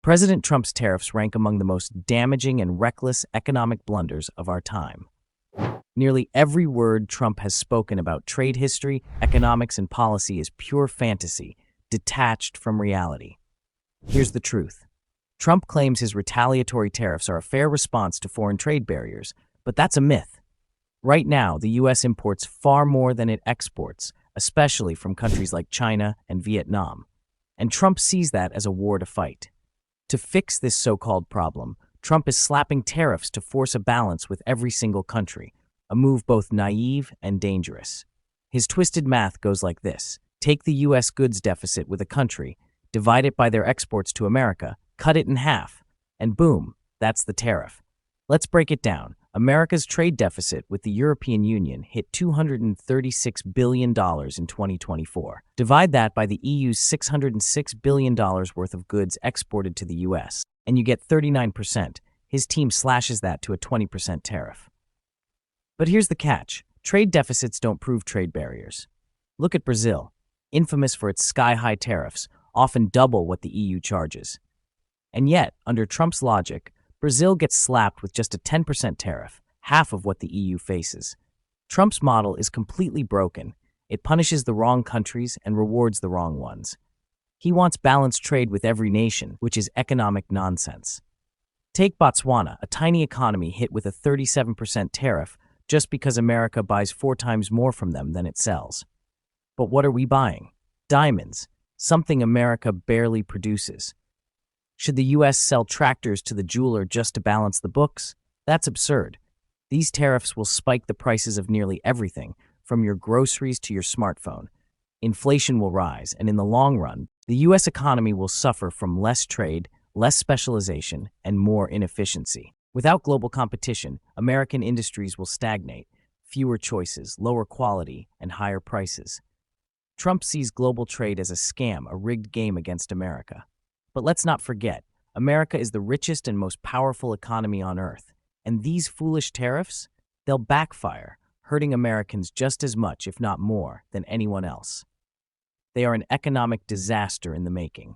President Trump's tariffs rank among the most damaging and reckless economic blunders of our time. Nearly every word Trump has spoken about trade history, economics, and policy is pure fantasy, detached from reality. Here's the truth. Trump claims his retaliatory tariffs are a fair response to foreign trade barriers, but that's a myth. Right now, the U.S. imports far more than it exports, especially from countries like China and Vietnam. And Trump sees that as a war to fight. To fix this so-called problem, Trump is slapping tariffs to force a balance with every single country, a move both naive and dangerous. His twisted math goes like this. Take the U.S. goods deficit with a country, divide it by their exports to America, cut it in half, and boom, that's the tariff. Let's break it down. America's trade deficit with the European Union hit $236 billion in 2024. Divide that by the EU's $606 billion worth of goods exported to the U.S., and you get 39%. His team slashes that to a 20% tariff. But here's the catch. Trade deficits don't prove trade barriers. Look at Brazil, infamous for its sky-high tariffs, often double what the EU charges. And yet, under Trump's logic, Brazil gets slapped with just a 10% tariff, half of what the EU faces. Trump's model is completely broken. It punishes the wrong countries and rewards the wrong ones. He wants balanced trade with every nation, which is economic nonsense. Take Botswana, a tiny economy hit with a 37% tariff just because America buys 4 times more from them than it sells. But what are we buying? Diamonds, something America barely produces. Should the U.S. sell tractors to the jeweler just to balance the books? That's absurd. These tariffs will spike the prices of nearly everything, from your groceries to your smartphone. Inflation will rise, and in the long run, the U.S. economy will suffer from less trade, less specialization, and more inefficiency. Without global competition, American industries will stagnate, fewer choices, lower quality, and higher prices. Trump sees global trade as a scam, a rigged game against America. But let's not forget, America is the richest and most powerful economy on Earth, and these foolish tariffs, they'll backfire, hurting Americans just as much, if not more, than anyone else. They are an economic disaster in the making.